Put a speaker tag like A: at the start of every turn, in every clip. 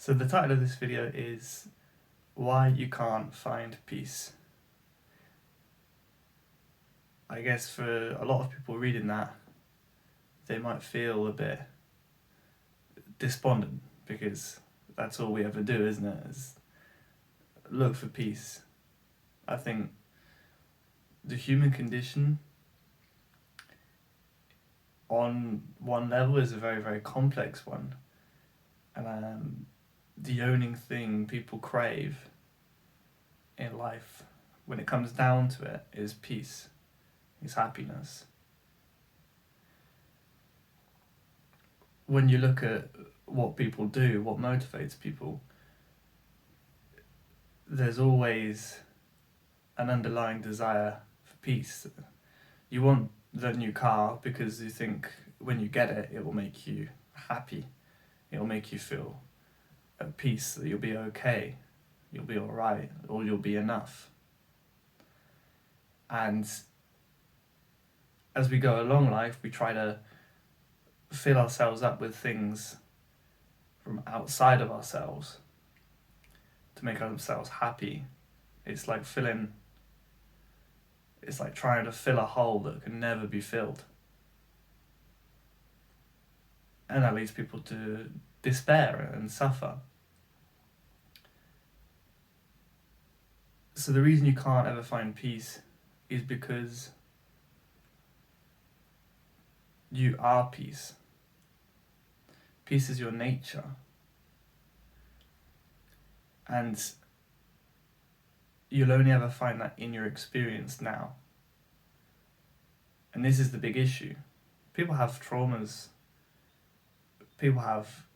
A: So the title of this video is Why You Can't Find Peace. I guess for a lot of people reading that, they might feel a bit despondent because that's all we ever do, isn't it? Is look for peace. I think the human condition on one level is a very, very complex one. And the only thing people crave in life, when it comes down to it, is peace, is happiness. When you look at what people do, what motivates people, there's always an underlying desire for peace. You want the new car because you think when you get it, it will make you happy. It will make you feel at peace, that you'll be okay, you'll be alright, or you'll be enough. And as we go along life, we try to fill ourselves up with things from outside of ourselves to make ourselves happy. It's like trying to fill a hole that can never be filled. And that leads people to despair and suffer. So the reason you can't ever find peace is because you are peace. Peace is your nature. And you'll only ever find that in your experience now. And this is the big issue. People have traumas. People have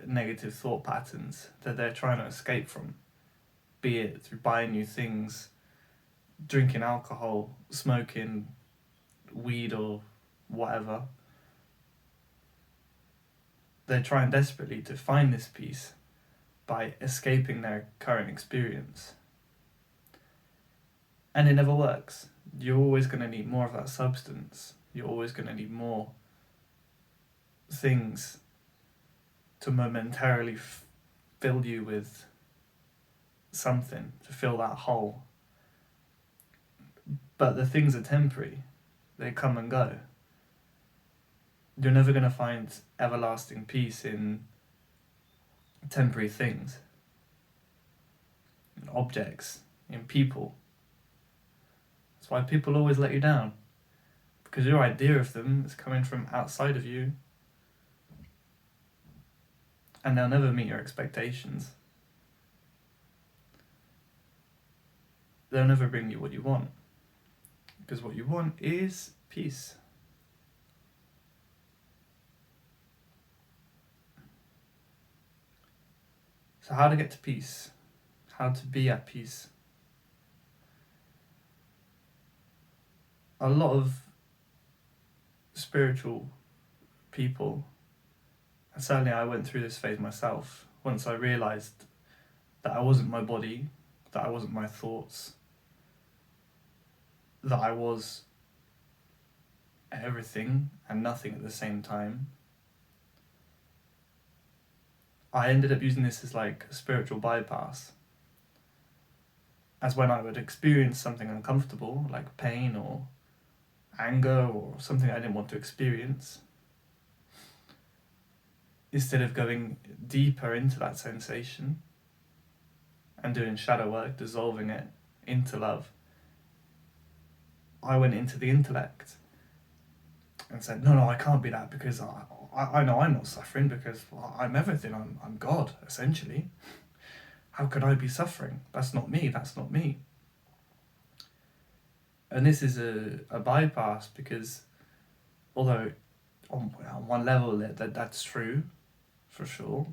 A: negative thought patterns that they're trying to escape from. Be it through buying new things, drinking alcohol, smoking weed or whatever. They're trying desperately to find this peace by escaping their current experience. And it never works. You're always going to need more of that substance. You're always going to need more things to momentarily fill you with something, to fill that hole. But the things are temporary. They come and go. You're never going to find everlasting peace in temporary things, in objects, in people. That's why people always let you down, because your idea of them is coming from outside of you, and they'll never meet your expectations. They'll never bring you what you want, because what you want is peace. So how to get to peace? How to be at peace? A lot of spiritual people, and certainly I went through this phase myself, once I realised that I wasn't my body, that I wasn't my thoughts, that I was everything and nothing at the same time. I ended up using this as like a spiritual bypass. As when I would experience something uncomfortable, like pain or anger or something I didn't want to experience, instead of going deeper into that sensation and doing shadow work, dissolving it into love, I went into the intellect and said, no, I can't be that, because I know I'm not suffering, because I'm everything, I'm God, essentially. How could I be suffering? That's not me. And this is a bypass, because although on one level that's true, for sure,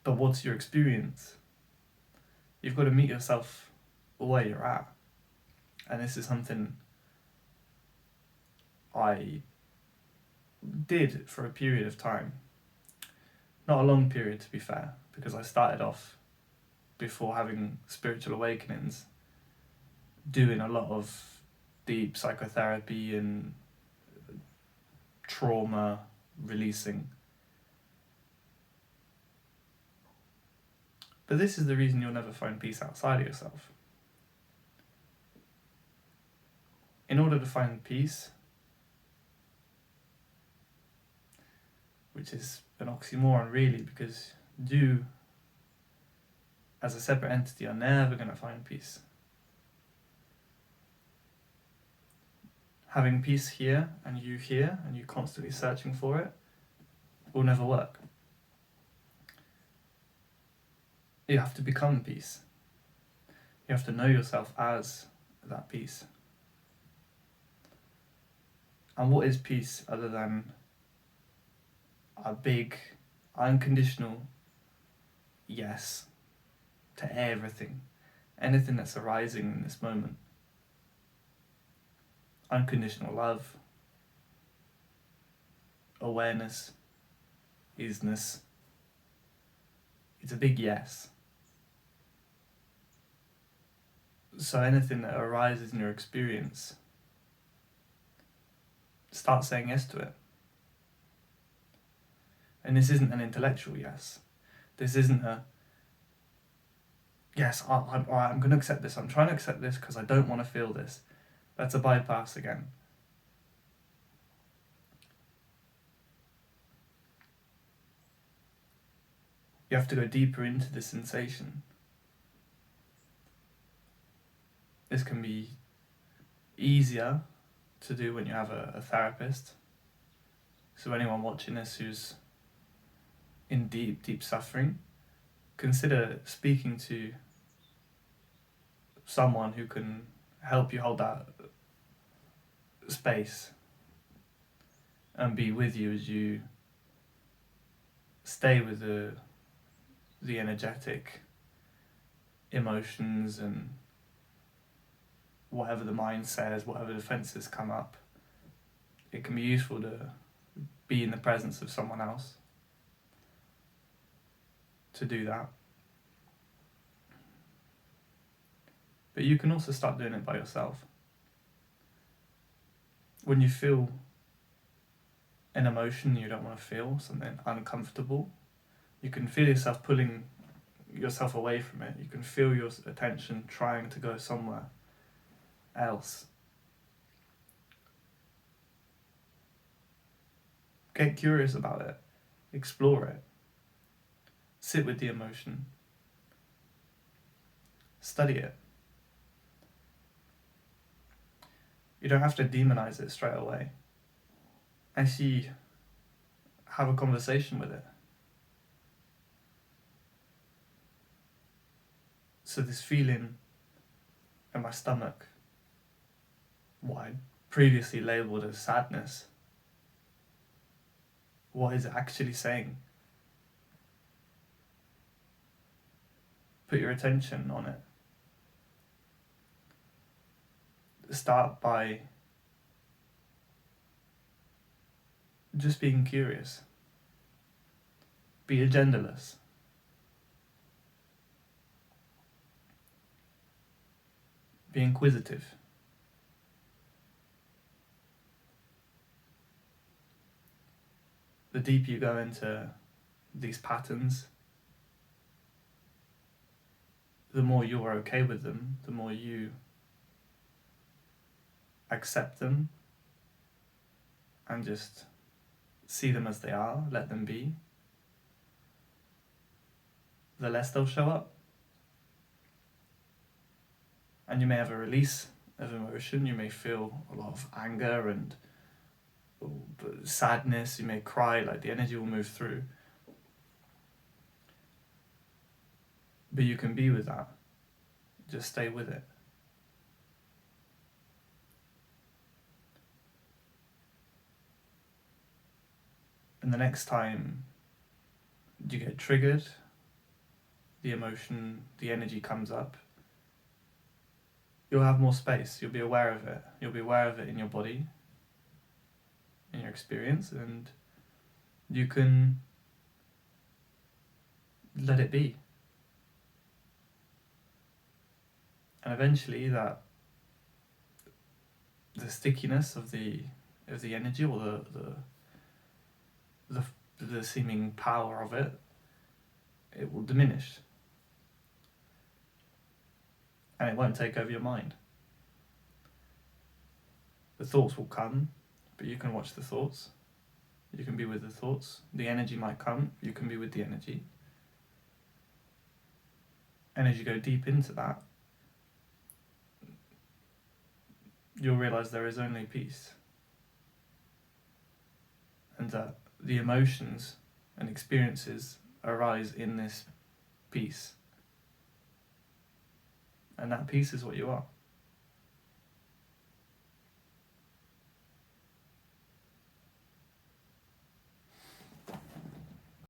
A: but what's your experience? You've got to meet yourself where you're at. And this is something I did for a period of time. Not a long period, to be fair, because I started off, before having spiritual awakenings, doing a lot of deep psychotherapy and trauma releasing. But this is the reason you'll never find peace outside of yourself. In order to find peace, which is an oxymoron really, because you as a separate entity are never going to find peace. Having peace here and you constantly searching for it will never work. You have to become peace. You have to know yourself as that peace. And what is peace other than a big, unconditional yes to everything, anything that's arising in this moment? Unconditional love, awareness, isness. It's a big yes. So anything that arises in your experience, start saying yes to it. And this isn't an intellectual yes. This isn't a, yes, I'm going to accept this. I'm trying to accept this because I don't want to feel this. That's a bypass again. You have to go deeper into the sensation. This can be easier to do when you have a therapist. So anyone watching this who's in deep suffering, consider speaking to someone who can help you hold that space and be with you as you stay with the energetic emotions and whatever the mind says, whatever defenses come up. It can be useful to be in the presence of someone else to do that. But you can also start doing it by yourself. When you feel an emotion you don't want to feel, something uncomfortable, you can feel yourself pulling yourself away from it. You can feel your attention trying to go somewhere else. Get curious about it. Explore it. Sit with the emotion. Study it. You don't have to demonize it straight away. Actually, have a conversation with it. So this feeling in my stomach, what I previously labelled as sadness, what is it actually saying? Put your attention on it. Start by just being curious. Be agendaless. Be inquisitive. The deeper you go into these patterns, the more you're okay with them, the more you accept them and just see them as they are, let them be, the less they'll show up. And you may have a release of emotion, you may feel a lot of anger and sadness, you may cry, like the energy will move through. But you can be with that. Just stay with it. And the next time you get triggered, the emotion, the energy comes up, you'll have more space, you'll be aware of it. You'll be aware of it in your body, in your experience, and you can let it be. And eventually the stickiness of the energy, or the seeming power of it will diminish. and it won't take over your mind. The thoughts will come, but you can watch the thoughts. You can be with the thoughts. The energy might come, you can be with the energy. And as you go deep into that, you'll realise there is only peace. And that the emotions and experiences arise in this peace. And that peace is what you are.